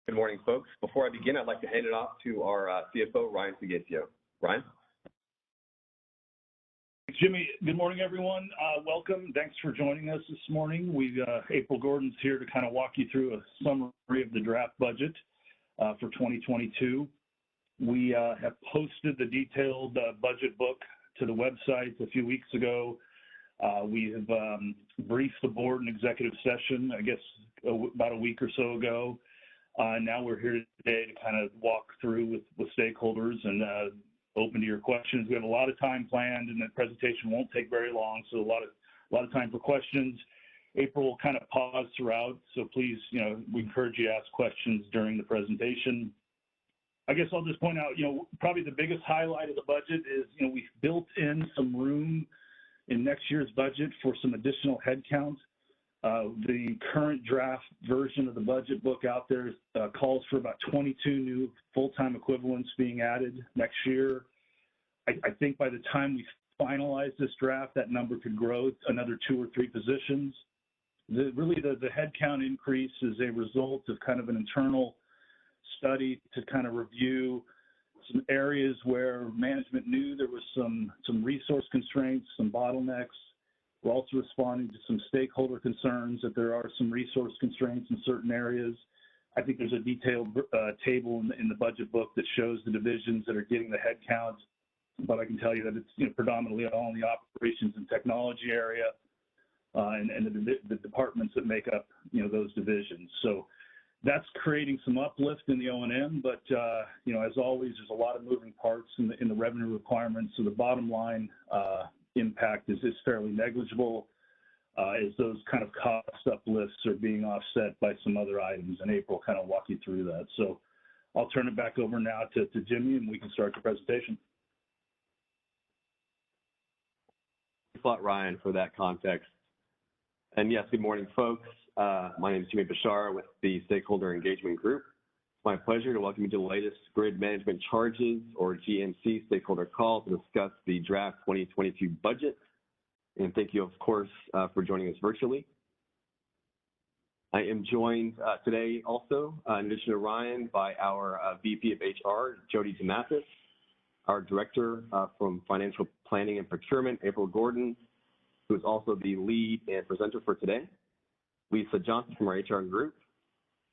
Good morning, folks. Before I begin, I'd like to hand it off to our CFO, Ryan Sagaccio. Ryan? Thanks, Jimmy. Good morning, everyone. Welcome. Thanks for joining us this morning. April Gordon's here to kind of walk you through a summary of the draft budget for 2022. We have posted the detailed budget book to the website a few weeks ago. We have briefed the board in executive session, I guess, about a week or so ago. Now we're here today to kind of walk through with stakeholders and open to your questions. We have a lot of time planned, and the presentation won't take very long, so a lot of time for questions. April will kind of pause throughout, so please, we encourage you to ask questions during the presentation. I guess I'll just point out, probably the biggest highlight of the budget is, we've built in some room in next year's budget for some additional headcount. The current draft version of the budget book out there calls for about 22 new full-time equivalents being added next year. I think by the time we finalize this draft, that number could grow another 2 or 3 positions. The headcount increase is a result of kind of an internal study to kind of review some areas where management knew there was some resource constraints, some bottlenecks. We're also responding to some stakeholder concerns that there are some resource constraints in certain areas. I think there's a detailed table in the budget book that shows the divisions that are getting the headcount, but I can tell you that it's predominantly all in the operations and technology area and the departments that make up those divisions. So that's creating some uplift in the O&M, but as always, there's a lot of moving parts in the revenue requirements. So the bottom line impact is fairly negligible as those kind of cost uplifts are being offset by some other items, and April kind of walk you through that. So I'll turn it back over now to Jimmy, and we can start the presentation. Thanks a lot, Ryan, for that context. And yes, good morning, folks. My name is Jimmy Bashar with the Stakeholder Engagement Group. It's my pleasure to welcome you to the latest Grid Management Charges, or GMC Stakeholder Call, to discuss the draft 2022 budget. And thank you, of course, for joining us virtually. I am joined today also, in addition to Ryan, by our VP of HR, Jody DeMathis, our Director from Financial Planning and Procurement, April Gordon, who is also the lead and presenter for today, Lisa Johnson from our HR group,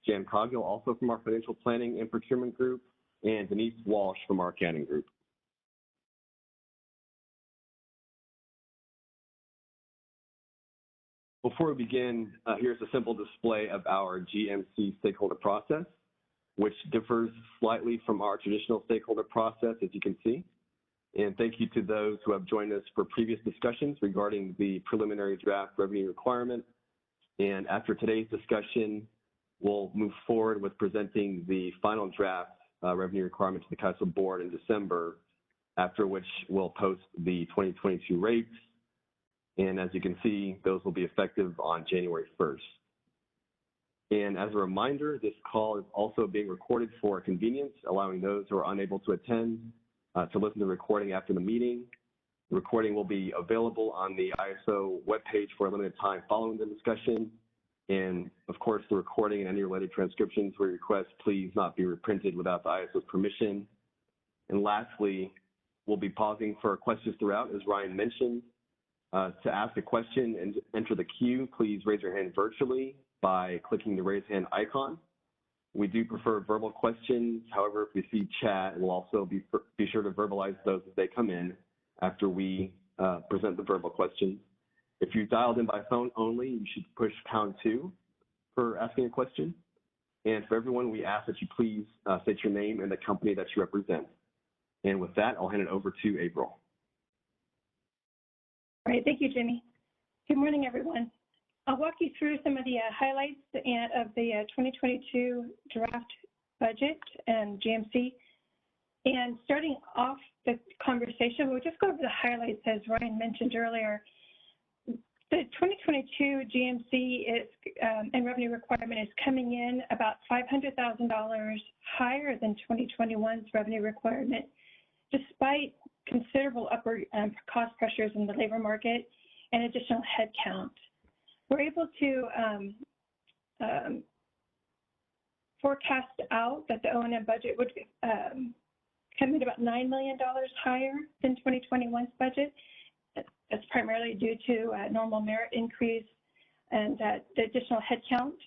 Jan Coggill, also from our Financial Planning and Procurement group, and Denise Walsh from our Accounting group. Before we begin, here's a simple display of our GMC stakeholder process, which differs slightly from our traditional stakeholder process, as you can see. And thank you to those who have joined us for previous discussions regarding the preliminary draft revenue requirement. And after today's discussion, we'll move forward with presenting the final draft revenue requirement to the Council Board in December, after which we'll post the 2022 rates. And as you can see, those will be effective on January 1st. And as a reminder, this call is also being recorded for convenience, allowing those who are unable to attend to listen to the recording after the meeting. The recording will be available on the ISO webpage for a limited time following the discussion. And of course, the recording and any related transcriptions we request please not be reprinted without the ISO's permission. And lastly, we'll be pausing for questions throughout, as Ryan mentioned. To ask a question and enter the queue, please raise your hand virtually by clicking the raise hand icon. We do prefer verbal questions. However, if we see chat, we'll also be sure to verbalize those as they come in after we present the verbal questions. If you dialed in by phone only, you should push #2 for asking a question. And for everyone, we ask that you please state your name and the company that you represent. And with that, I'll hand it over to April. All right, thank you, Jimmy. Good morning, everyone. I'll walk you through some of the highlights of the 2022 draft budget and GMC. And starting off the conversation, we'll just go over the highlights as Ryan mentioned earlier. The 2022 GMC and revenue requirement is coming in about $500,000 higher than 2021's revenue requirement, despite considerable upward cost pressures in the labor market and additional headcount. We're able to forecast out that the O&M budget would come in about $9 million higher than 2021's budget. That's primarily due to normal merit increase and the additional headcount.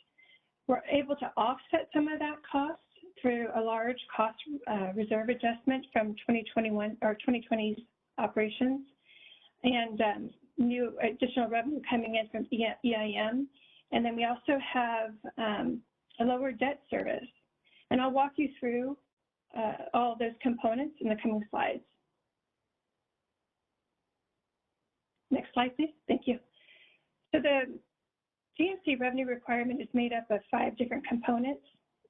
We're able to offset some of that cost through a large cost reserve adjustment from 2021 or 2020's operations, and new additional revenue coming in from EIM. And then we also have a lower debt service. And I'll walk you through all of those components in the coming slides. Next slide, please. Thank you. So the Gmc revenue requirement is made up of 5 different components.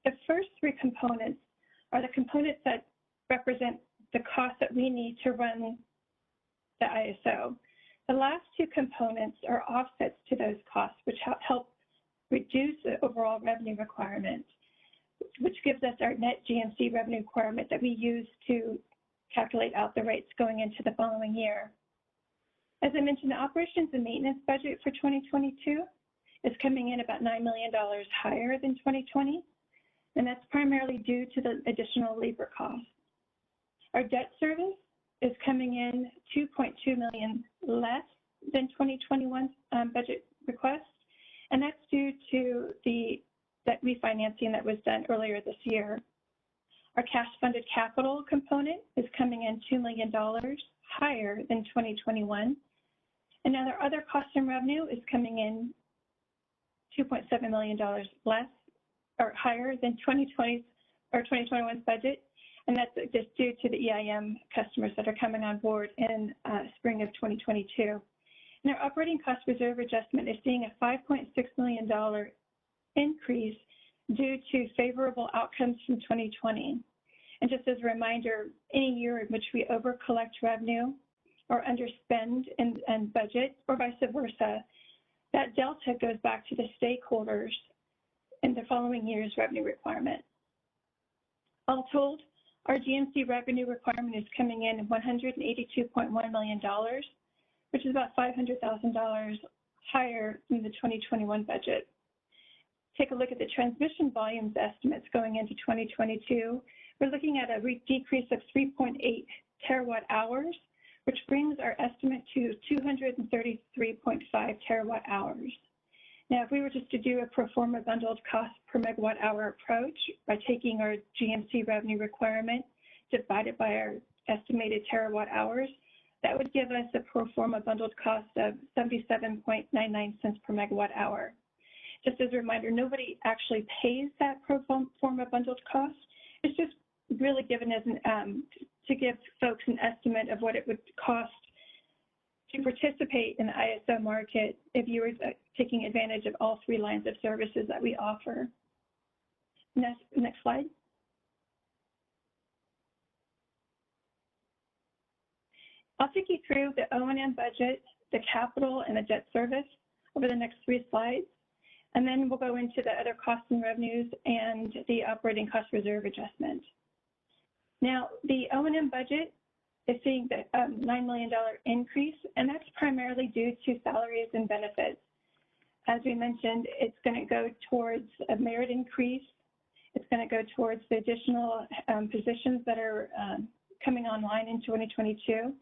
The first 3 components are the components that represent the cost that we need to run the ISO. The last 2 components are offsets to those costs, which help reduce the overall revenue requirement, which gives us our net Gmc revenue requirement that we use to calculate out the rates going into the following year. As I mentioned, the operations and maintenance budget for 2022 is coming in about $9 million higher than 2020, and that's primarily due to the additional labor costs. Our debt service is coming in $2.2 million less than 2021's budget request, and that's due to that refinancing that was done earlier this year. Our cash-funded capital component is coming in $2 million higher than 2021, and now our other cost and revenue is coming in $2.7 million less or higher than 2020's or 2021's budget, and that's just due to the EIM customers that are coming on board in spring of 2022. And our operating cost reserve adjustment is seeing a $5.6 million increase due to favorable outcomes from 2020. And just as a reminder, any year in which we over-collect revenue or underspend in budget or vice versa, that delta goes back to the stakeholders in the following year's revenue requirement. All told, our Gmc revenue requirement is coming in at $182.1 million, which is about $500,000 higher than the 2021 budget. Take a look at the transmission volumes estimates going into 2022. We're looking at a decrease of 3.8 terawatt hours, which brings our estimate to 233.5 terawatt hours. Now, if we were just to do a pro forma bundled cost per megawatt hour approach by taking our Gmc revenue requirement divided by our estimated terawatt hours, that would give us a pro forma bundled cost of 77.99 cents per megawatt hour. Just as a reminder, nobody actually pays that pro forma bundled cost. It's just really given as to give folks an estimate of what it would cost to participate in the ISO market if you were taking advantage of all 3 lines of services that we offer. Next slide. I'll take you through the O&M budget, the capital, and the debt service over the next 3 slides, and then we'll go into the other costs and revenues and the operating cost reserve adjustment. Now, the O&M budget is seeing the $9 million increase, and that's primarily due to salaries and benefits. As we mentioned, it's going to go towards a merit increase. It's going to go towards the additional positions that are coming online in 2022.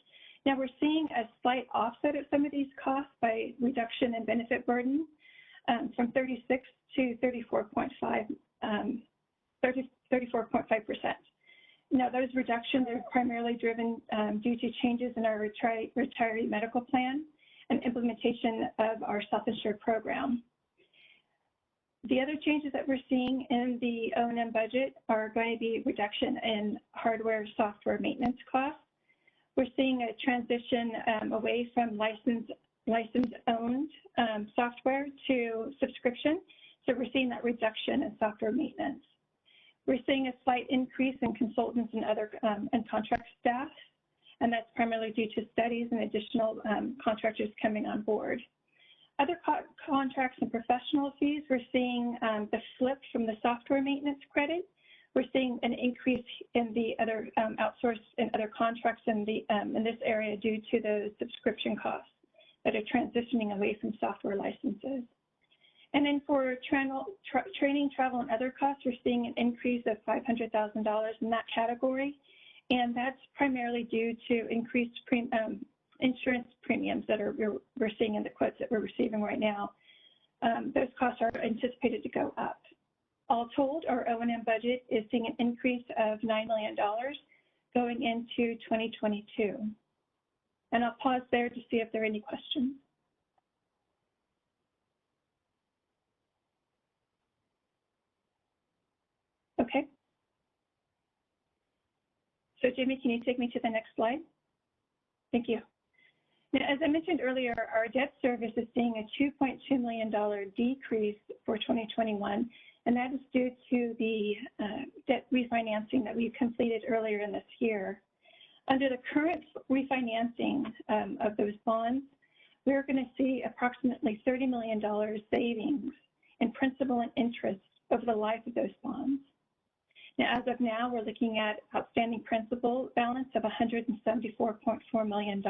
Now, we're seeing a slight offset of some of these costs by reduction in benefit burden from 36 to 34.5%. Now, those reductions are primarily driven due to changes in our retiree medical plan and implementation of our self-insured program. The other changes that we're seeing in the O&M budget are going to be reduction in hardware, software maintenance costs. We're seeing a transition away from license-owned software to subscription. So we're seeing that reduction in software maintenance. We're seeing a slight increase in consultants and other and contract staff, and that's primarily due to studies and additional contractors coming on board. Other contracts and professional fees, we're seeing the flip from the software maintenance credit. We're seeing an increase in the other outsourced and other contracts in this area due to the subscription costs that are transitioning away from software licenses. And then for training, travel, and other costs, we're seeing an increase of $500,000 in that category. And that's primarily due to increased insurance premiums that we're seeing in the quotes that we're receiving right now. Those costs are anticipated to go up. All told, our O&M budget is seeing an increase of $9 million going into 2022. And I'll pause there to see if there are any questions. Okay. So Jamie, can you take me to the next slide? Thank you. Now, as I mentioned earlier, our debt service is seeing a $2.2 million decrease for 2021, and that is due to the debt refinancing that we completed earlier in this year. Under the current refinancing of those bonds, we're going to see approximately $30 million savings in principal and interest over the life of those bonds. Now, as of now, we're looking at outstanding principal balance of $174.4 million,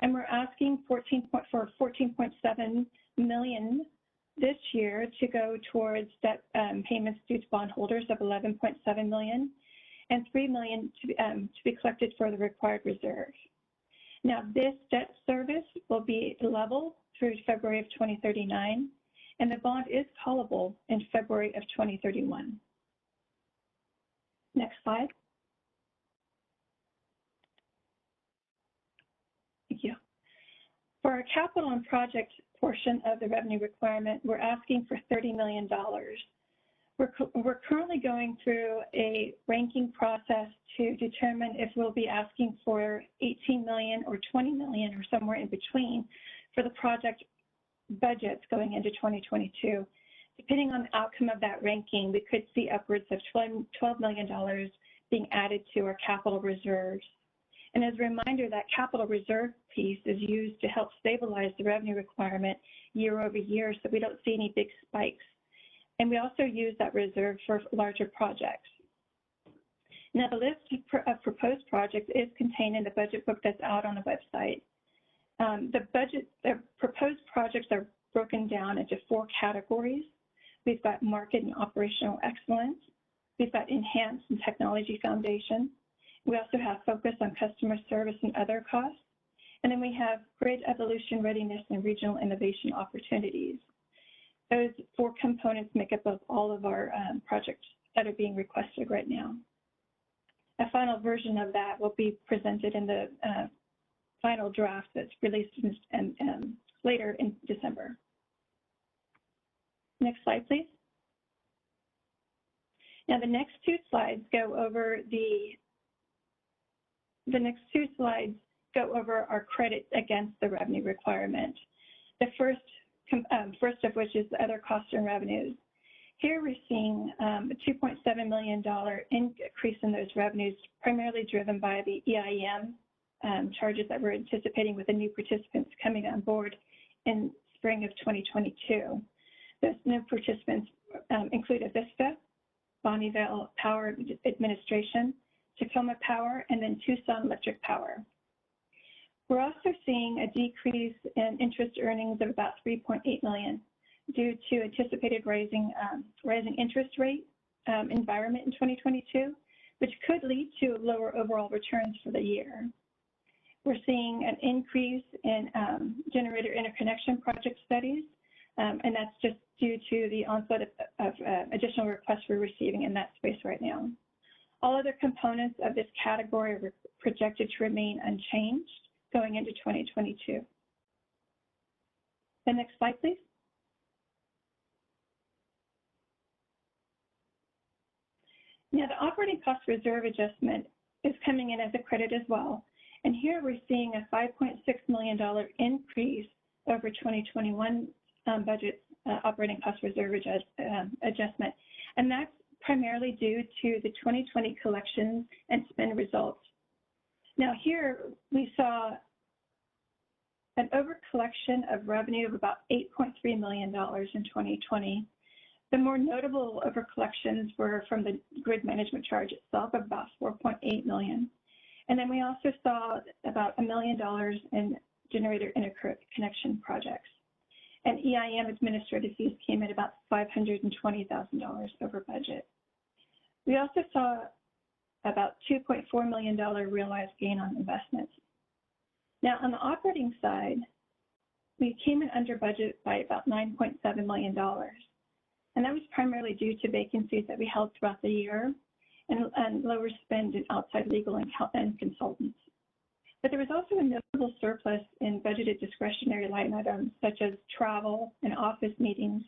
and we're asking $14.7 million this year to go towards debt payments due to bondholders of $11.7 million, and $3 million to be collected for the required reserve. Now, this debt service will be level through February of 2039, and the bond is callable in February of 2031. Next slide. Thank you. For our capital and project portion of the revenue requirement, we're asking for $30 million. We're currently going through a ranking process to determine if we'll be asking for $18 million or $20 million or somewhere in between for the project budgets going into 2022. Depending on the outcome of that ranking, we could see upwards of $12 million being added to our capital reserves. And as a reminder, that capital reserve piece is used to help stabilize the revenue requirement year over year so we don't see any big spikes. And we also use that reserve for larger projects. Now, the list of proposed projects is contained in the budget book that's out on the website. The proposed projects are broken down into 4 categories. We've got market and operational excellence. We've got enhanced and technology foundation. We also have focus on customer service and other costs. And then we have grid evolution readiness and regional innovation opportunities. Those 4 components make up of all of our projects that are being requested right now. A final version of that will be presented in the final draft that's released later in December. Next slide, please. Now, the next 2 slides go over our credit against the revenue requirement. The first of which is the other costs and revenues. Here we're seeing a $2.7 million increase in those revenues, primarily driven by the EIM charges that we're anticipating with the new participants coming on board in spring of 2022. Those new participants include Avista, Bonneville Power Administration, Tacoma Power, and then Tucson Electric Power. We're also seeing a decrease in interest earnings of about $3.8 million due to anticipated rising interest rate environment in 2022, which could lead to lower overall returns for the year. We're seeing an increase in generator interconnection project studies, and that's just due to the onset of additional requests we're receiving in that space right now. All other components of this category are projected to remain unchanged going into 2022. The next slide, please. Now, the operating cost reserve adjustment is coming in as a credit as well. And here we're seeing a $5.6 million increase over 2021 budget operating cost reserve adjustment. And that's primarily due to the 2020 collections and spend results. Now here we saw an overcollection of revenue of about $8.3 million in 2020. The more notable overcollections were from the grid management charge itself of about $4.8 million. And then we also saw about $1 million in generator interconnection projects. and EIM administrative fees came in about $520,000 over budget. We also saw about $2.4 million realized gain on investments. Now, on the operating side, we came in under budget by about $9.7 million, and that was primarily due to vacancies that we held throughout the year and lower spend in outside legal and consultants. But there was also a notable surplus in budgeted discretionary line items such as travel and office meetings,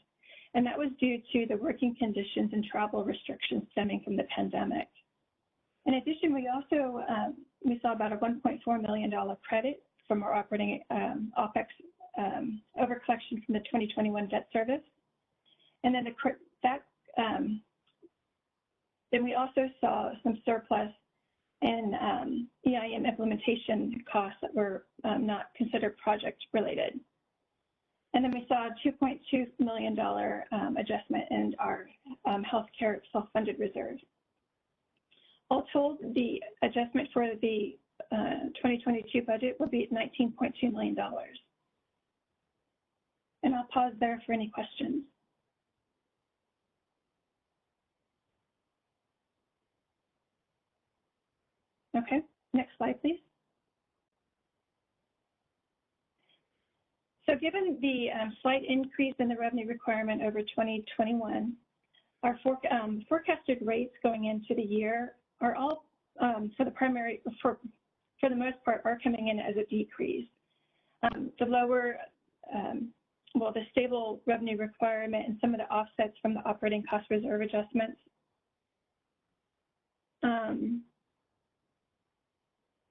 and that was due to the working conditions and travel restrictions stemming from the pandemic. In addition, we also we saw about a $1.4 million credit from our operating OPEX over collection from the 2021 debt service, and then then we also saw some surplus in EIM implementation costs that were not considered project related. And then we saw a $2.2 million adjustment in our healthcare self-funded reserve. All told, the adjustment for the 2022 budget will be $19.2 million. And I'll pause there for any questions. Okay, next slide, please. So given the slight increase in the revenue requirement over 2021, our forecasted rates going into the year are all, for the most part, are coming in as a decrease. The lower, the stable revenue requirement and some of the offsets from the operating cost reserve adjustments.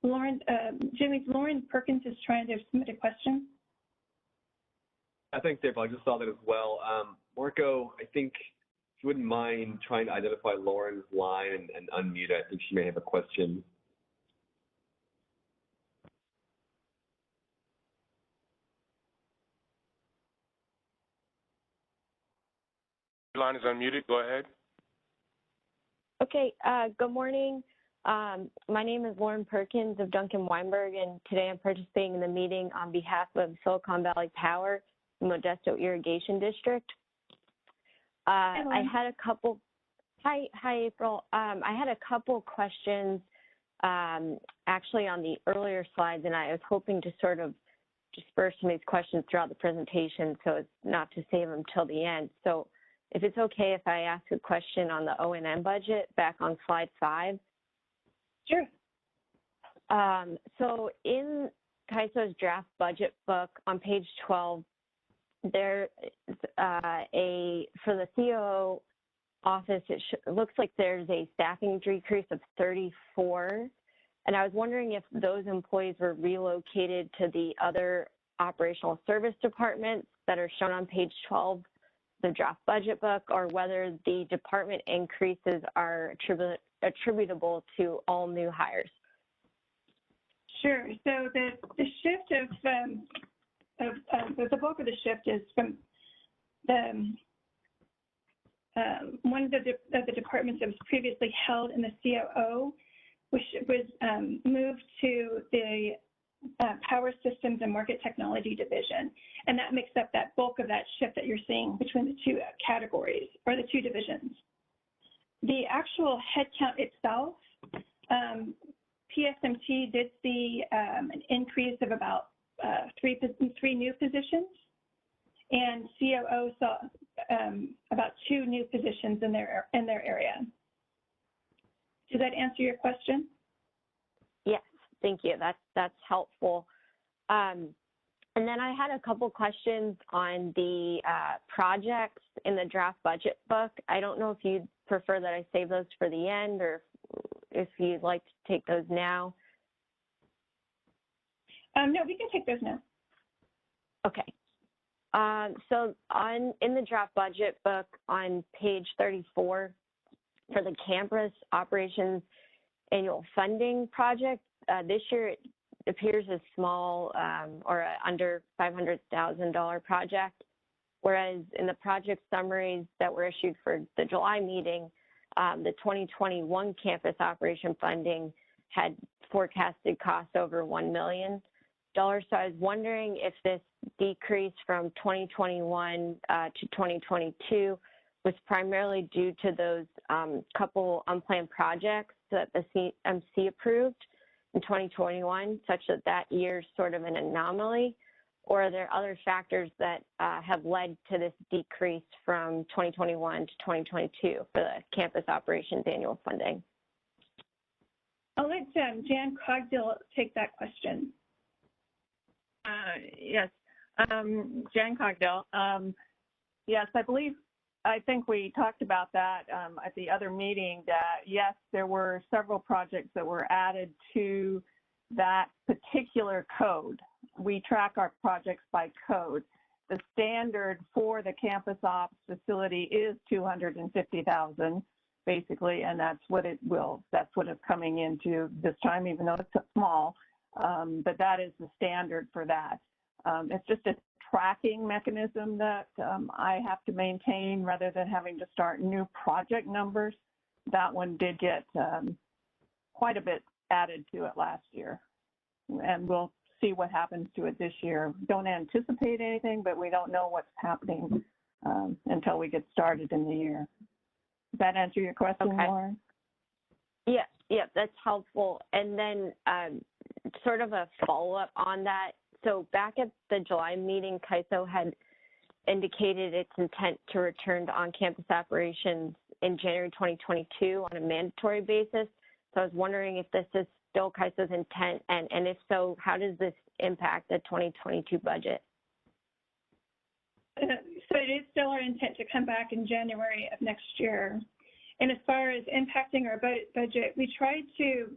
Lauren Perkins is trying to submit a question. Thanks, Dave. I just saw that as well. Marco, I think if you wouldn't mind trying to identify Lauren's line and unmute it, I think she may have a question. Your line is unmuted. Go ahead. Okay. Good morning. My name is Lauren Perkins of Duncan Weinberg, and today I'm participating in the meeting on behalf of Silicon Valley Power, Modesto Irrigation District. I had a couple. Hi, April. I had a couple questions actually on the earlier slides, and I was hoping to sort of disperse some of these questions throughout the presentation so as not to save them till the end. So if it's okay if I ask a question on the O&M budget back on slide 5. Sure. So in CAISO's draft budget book on page 12, there is for the COO office, it looks like there's a staffing decrease of 34. And I was wondering if those employees were relocated to the other operational service departments that are shown on page 12, the draft budget book, or whether the department increases are attributable to all new hires. Sure. So the shift of the bulk of the shift is from the one of the departments that was previously held in the COO, which was moved to the Power Systems and Market Technology Division, and that makes up that bulk of that shift that you're seeing between the two categories or the two divisions. The actual headcount itself, PSMT did see an increase of about three new positions, and COO saw about 2 new positions in their area. Does that answer your question? Yes, thank you. That's helpful. And then I had a couple questions on the projects in the draft budget book. I don't know if you'd prefer that I save those for the end or if you'd like to take those now. No, we can take those now. Okay. So in the draft budget book on page 34 for the campus operations annual funding project, this year it appears a small or under $500,000 project, whereas in the project summaries that were issued for the July meeting, the 2021 campus operation funding had forecasted costs over $1 million. So I was wondering if this decrease from 2021 to 2022 was primarily due to those couple unplanned projects that the CMC approved in 2021, such that that year's sort of an anomaly, or are there other factors that have led to this decrease from 2021 to 2022 for the campus operations annual funding? I'll let Jan Cogdill take that question. Yes, Jan Cogdill. Yes, I think we talked about that at the other meeting, that yes, there were several projects that were added to that particular code. We track our projects by code. The standard for the campus ops facility is $250,000 basically, and that's what it's coming into this time, even though it's small, but that is the standard for that. It's just a tracking mechanism that I have to maintain rather than having to start new project numbers. That one did get quite a bit added to it last year, and we'll see what happens to it this year. Don't anticipate anything, but we don't know what's happening until we get started in the year. Does that answer your question, Okay. Lauren? Yeah, that's helpful. And then sort of a follow-up on that. So back at the July meeting, CAISO had indicated its intent to return to on-campus operations in January 2022 on a mandatory basis. So I was wondering if this is still CAISO's intent, and if so, how does this impact the 2022 budget? So it is still our intent to come back in January of next year. And as far as impacting our budget, we tried to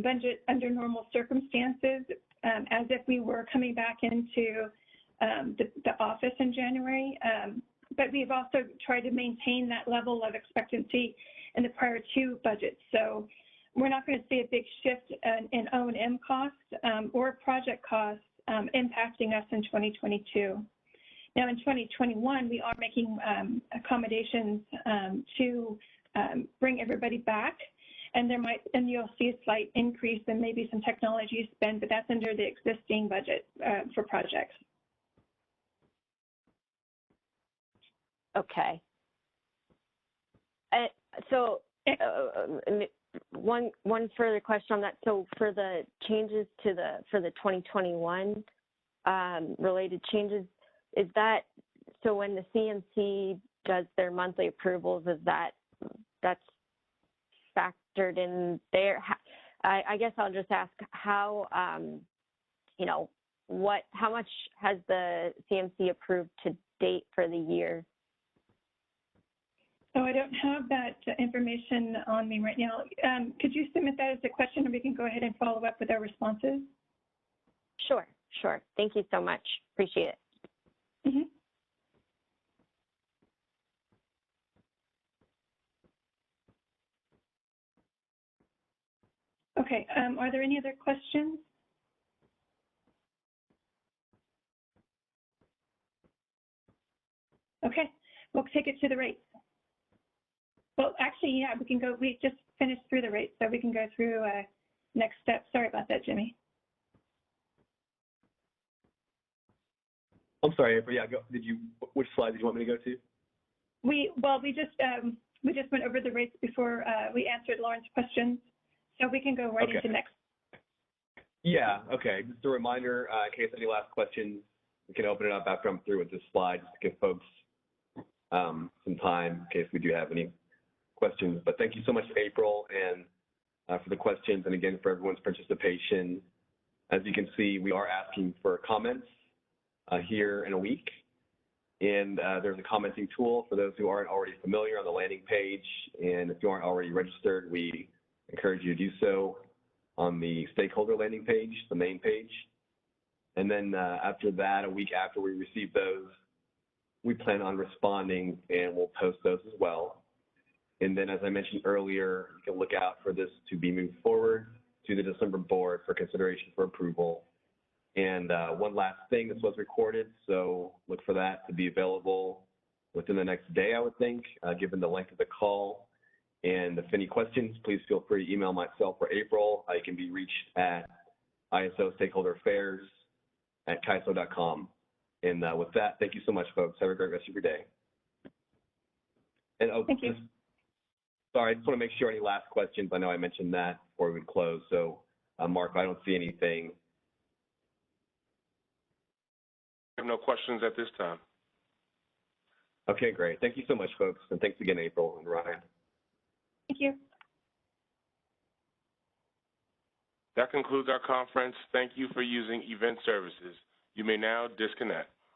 budget under normal circumstances as if we were coming back into the office in January. But we've also tried to maintain that level of expectancy in the prior two budgets. So we're not going to see a big shift in O&M costs or project costs impacting us in 2022. Now, in 2021, we are making accommodations to bring everybody back, and you'll see a slight increase in maybe some technology spend, but that's under the existing budget for projects. Okay. So one further question on that. So for the changes to for the 2021 related changes, is that so when the CMC does their monthly approvals, is that's factored in there? I guess I'll just ask how how much has the CMC approved to date for the year? Oh, I don't have that information on me right now. Could you submit that as a question, and we can go ahead and follow up with our responses? Sure. Thank you so much. Appreciate it. Mm-hmm. Okay, are there any other questions? Okay, we'll take it to the rates. Well, actually, yeah, we can go. We just finished through the rates, so we can go through next step. Sorry about that, Jimmy. I'm sorry, April. Yeah, which slide did you want me to go to? We just went over the rates before we answered Lauren's questions, so we can go right into next. Yeah. Okay. Just a reminder, in case any last questions, we can open it up after I'm through with this slide, just to give folks some time in case we do have any questions. But thank you so much, April, and for the questions, and again for everyone's participation. As you can see, we are asking for comments here in a week. And there's a commenting tool for those who aren't already familiar on the landing page. And if you aren't already registered, we encourage you to do so on the stakeholder landing page, the main page. And then after that, a week after we receive those, we plan on responding, and we'll post those as well. And then, as I mentioned earlier, you can look out for this to be moved forward to the December board for consideration for approval. And one last thing, this was recorded, so look for that to be available within the next day, I would think, given the length of the call. And if any questions, please feel free to email myself or April. I can be reached at ISO Stakeholder Affairs @kaiso.com. And with that, thank you so much, folks. Have a great rest of your day. And Thank you. Sorry, I just want to make sure any last questions. I know I mentioned that before we would close. So, Mark, I don't see anything. I have no questions at this time. Okay, great. Thank you so much, folks. And thanks again, April and Ryan. Thank you. That concludes our conference. Thank you for using Event Services. You may now disconnect.